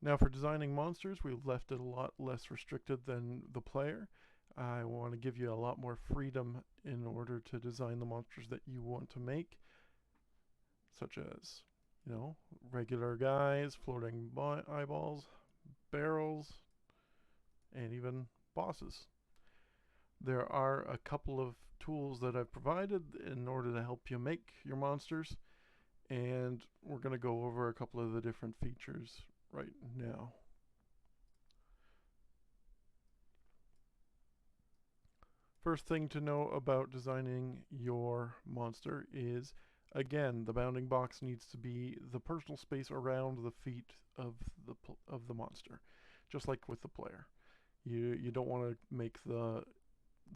Now for designing monsters, we've left it a lot less restricted than the player. I want to give you a lot more freedom in order to design the monsters that you want to make, such as, regular guys, floating eyeballs, barrels, and even bosses. There are a couple of tools that I've provided in order to help you make your monsters, and we're going to go over a couple of the different features right now. First thing to know about designing your monster is, again, the bounding box needs to be the personal space around the feet of the monster, just like with the player. You don't want to make the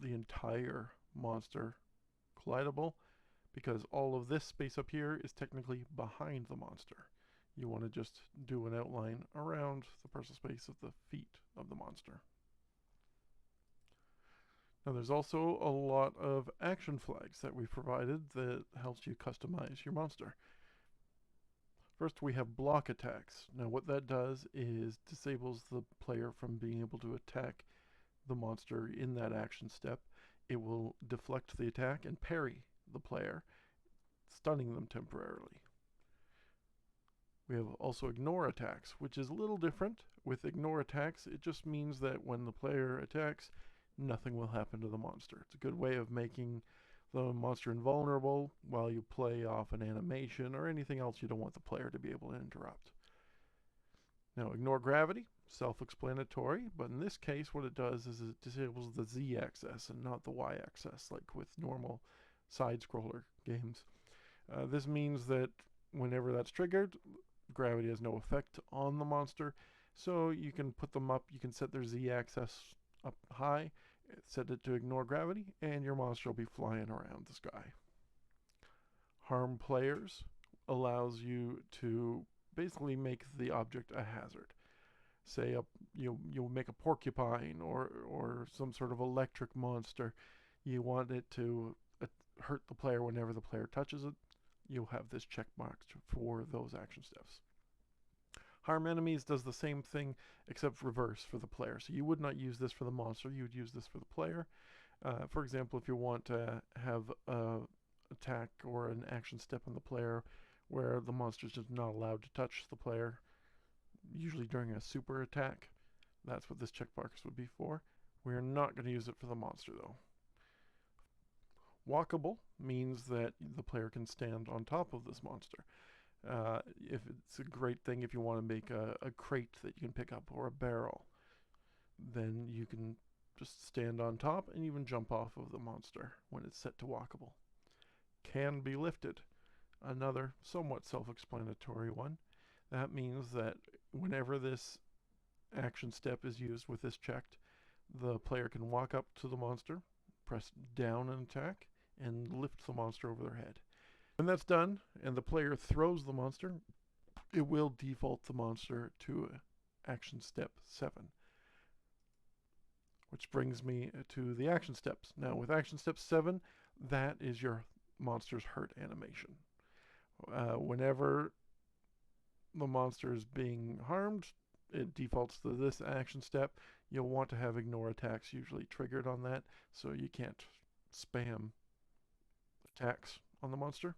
entire monster collidable, because all of this space up here is technically behind the monster. You want to just do an outline around the personal space of the feet of the monster. Now there's also a lot of action flags that we've provided that helps you customize your monster. First, we have block attacks. Now what that does is disables the player from being able to attack the monster in that action step. It will deflect the attack and parry the player, stunning them temporarily. We have also ignore attacks, which is a little different. With ignore attacks, it just means that when the player attacks, nothing will happen to the monster. It's a good way of making the monster invulnerable while you play off an animation or anything else you don't want the player to be able to interrupt. Now, ignore gravity, self-explanatory, but in this case what it does is it disables the z-axis and not the y-axis, like with normal side-scroller games. This means that whenever that's triggered, gravity has no effect on the monster, so you can put them up, you can set their z-axis up high, set it to ignore gravity, and your monster will be flying around the sky. Harm players allows you to basically make the object a hazard. Say you'll make a porcupine or some sort of electric monster. You want it to hurt the player whenever the player touches it. You'll have this check marked for those action steps. Harm enemies does the same thing except reverse for the player. So you would not use this for the monster, you would use this for the player. For example, if you want to have an attack or an action step on the player where the monster is just not allowed to touch the player, usually during a super attack, that's what this checkbox would be for. We're not going to use it for the monster though. Walkable means that the player can stand on top of this monster. If it's a great thing if you want to make a crate that you can pick up or a barrel, then you can just stand on top and even jump off of the monster when it's set to walkable. Can be lifted, another somewhat self-explanatory one. That means that whenever this action step is used with this checked, the player can walk up to the monster, press down and attack, and lift the monster over their head. When that's done and the player throws the monster, it will default the monster to action step 7. Which brings me to the action steps. Now with action step 7, that is your monster's hurt animation. Whenever the monster is being harmed, it defaults to this action step. You'll want to have ignore attacks usually triggered on that, so you can't spam attacks on the monster.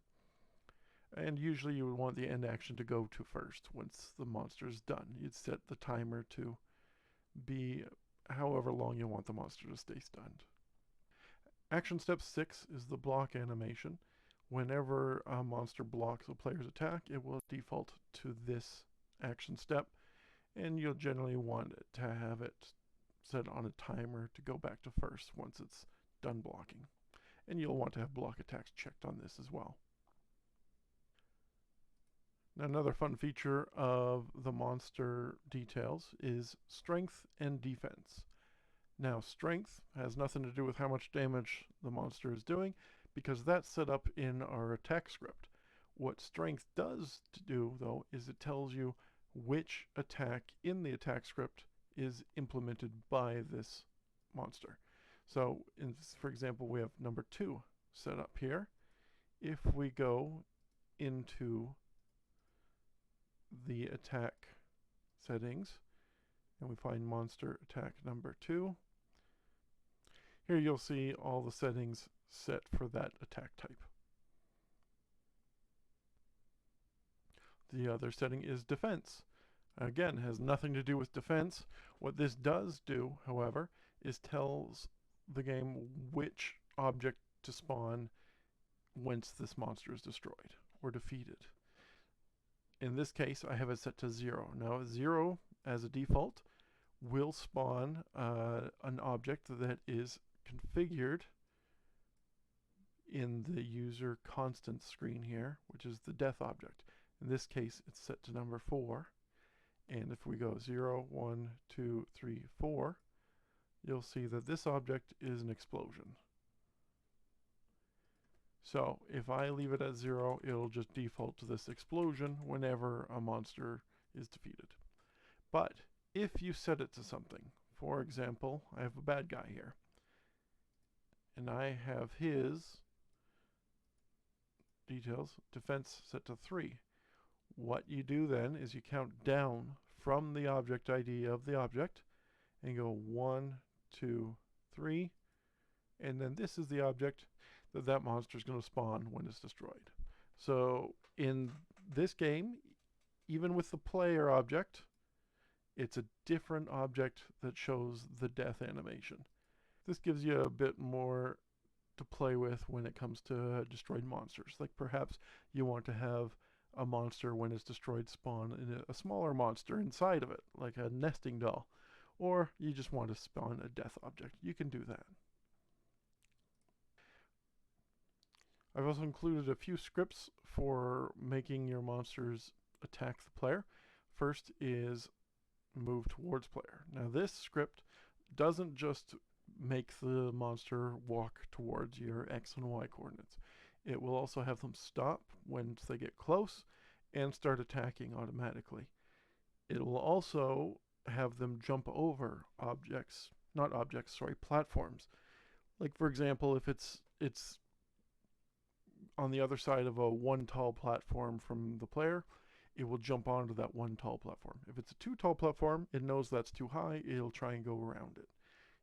And usually you would want the end action to go to first once the monster is done. You'd set the timer to be however long you want the monster to stay stunned. Action step 6 is the block animation. Whenever a monster blocks a player's attack, it will default to this action step, and you'll generally want it to have it set on a timer to go back to first once it's done blocking. And you'll want to have block attacks checked on this as well. Now, another fun feature of the monster details is strength and defense. Now, strength has nothing to do with how much damage the monster is doing, because that's set up in our attack script. What strength does to do, though, is it tells you which attack in the attack script is implemented by this monster. So, for example, we have number 2 set up here. If we go into the attack settings, and we find monster attack number 2. Here you'll see all the settings set for that attack type. The other setting is defense. Again, has nothing to do with defense. What this does do, however, is tells the game which object to spawn once this monster is destroyed or defeated. In this case, I have it set to 0. Now, 0 as a default will spawn an object that is configured in the user constant screen here, which is the death object. In this case, it's set to number 4. And if we go 0, 1, 2, 3, 4, you'll see that this object is an explosion. So if I leave it at 0, it'll just default to this explosion whenever a monster is defeated. But if you set it to something, for example, I have a bad guy here, and I have his details, defense set to 3. What you do then is you count down from the object ID of the object and go 1, 2, 3, and then this is the object that monster is going to spawn when it's destroyed. So in this game, even with the player object, it's a different object that shows the death animation. This gives you a bit more to play with when it comes to destroyed monsters. Like perhaps you want to have a monster when it's destroyed spawn in a smaller monster inside of it, like a nesting doll. Or you just want to spawn a death object. You can do that. I've also included a few scripts for making your monsters attack the player. First is move towards player. Now this script doesn't just make the monster walk towards your X and Y coordinates. It will also have them stop once they get close and start attacking automatically. It will also have them jump over platforms. Like for example, if it's on the other side of a one tall platform from the player, it will jump onto that one tall platform. If it's a two tall platform, it knows that's too high, it'll try and go around it.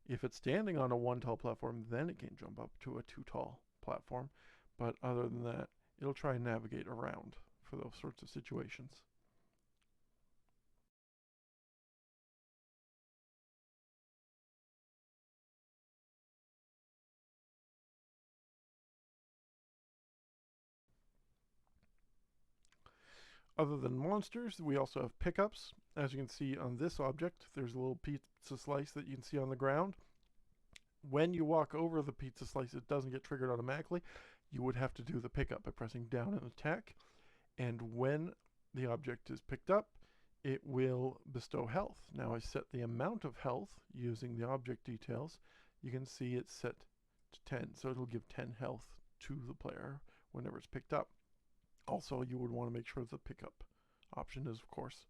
If it's standing on a one tall platform, then it can jump up to a two tall platform. But other than that, it'll try and navigate around for those sorts of situations. Other than monsters, we also have pickups. As you can see on this object, there's a little pizza slice that you can see on the ground. When you walk over the pizza slice, it doesn't get triggered automatically. You would have to do the pickup by pressing down and attack. And when the object is picked up, it will bestow health. Now I set the amount of health using the object details. You can see it's set to 10, so it'll give 10 health to the player whenever it's picked up. Also, you would want to make sure the pickup option is, of course,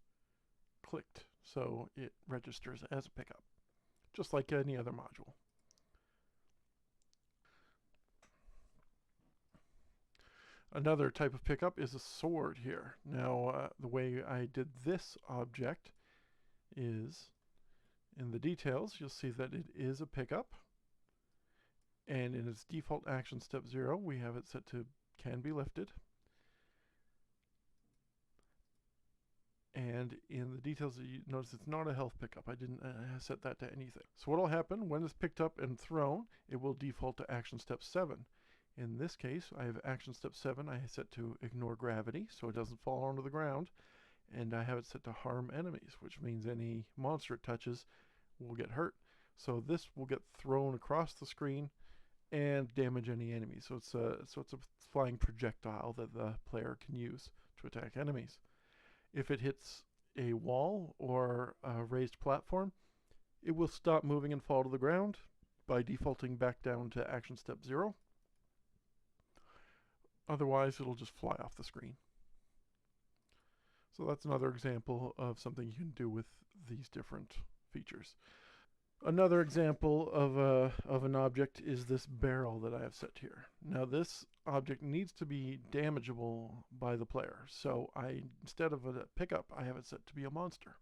clicked, so it registers as a pickup, just like any other module. Another type of pickup is a sword here. Now, the way I did this object is, in the details, you'll see that it is a pickup, and in its default action step 0, we have it set to can be lifted. And in the details, you notice it's not a health pickup. I didn't set that to anything. So what will happen when it's picked up and thrown, it will default to action step 7. In this case, I have action step 7. I set to ignore gravity, so it doesn't fall onto the ground. And I have it set to harm enemies, which means any monster it touches will get hurt. So this will get thrown across the screen and damage any enemies. So it's a flying projectile that the player can use to attack enemies. If it hits a wall or a raised platform, it will stop moving and fall to the ground by defaulting back down to action step 0. Otherwise, it'll just fly off the screen. So that's another example of something you can do with these different features. Another example of an object is this barrel that I have set here. Now this object needs to be damageable by the player. So instead of a pickup, I have it set to be a monster.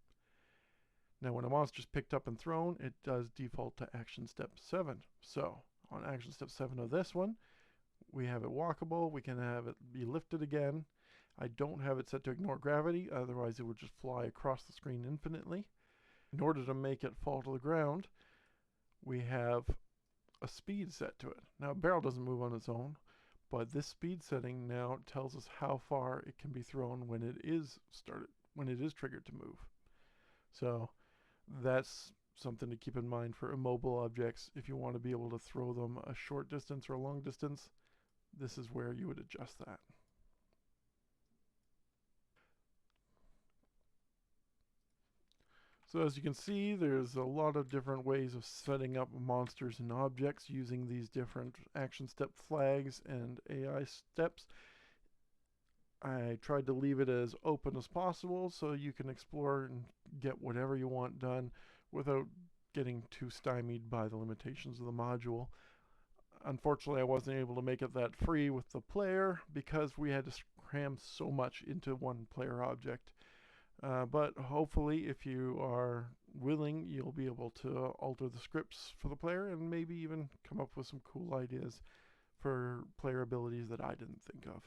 Now when a monster is picked up and thrown, it does default to action step 7. So on action step 7 of this one, we have it walkable, we can have it be lifted again. I don't have it set to ignore gravity, otherwise it would just fly across the screen infinitely. In order to make it fall to the ground, we have a speed set to it. Now a barrel doesn't move on its own, but this speed setting now tells us how far it can be thrown when it is triggered to move. So that's something to keep in mind for immobile objects. If you want to be able to throw them a short distance or a long distance, this is where you would adjust that. So as you can see, there's a lot of different ways of setting up monsters and objects using these different action step flags and AI steps. I tried to leave it as open as possible so you can explore and get whatever you want done without getting too stymied by the limitations of the module. Unfortunately, I wasn't able to make it that free with the player because we had to cram so much into one player object. But hopefully, if you are willing, you'll be able to alter the scripts for the player and maybe even come up with some cool ideas for player abilities that I didn't think of.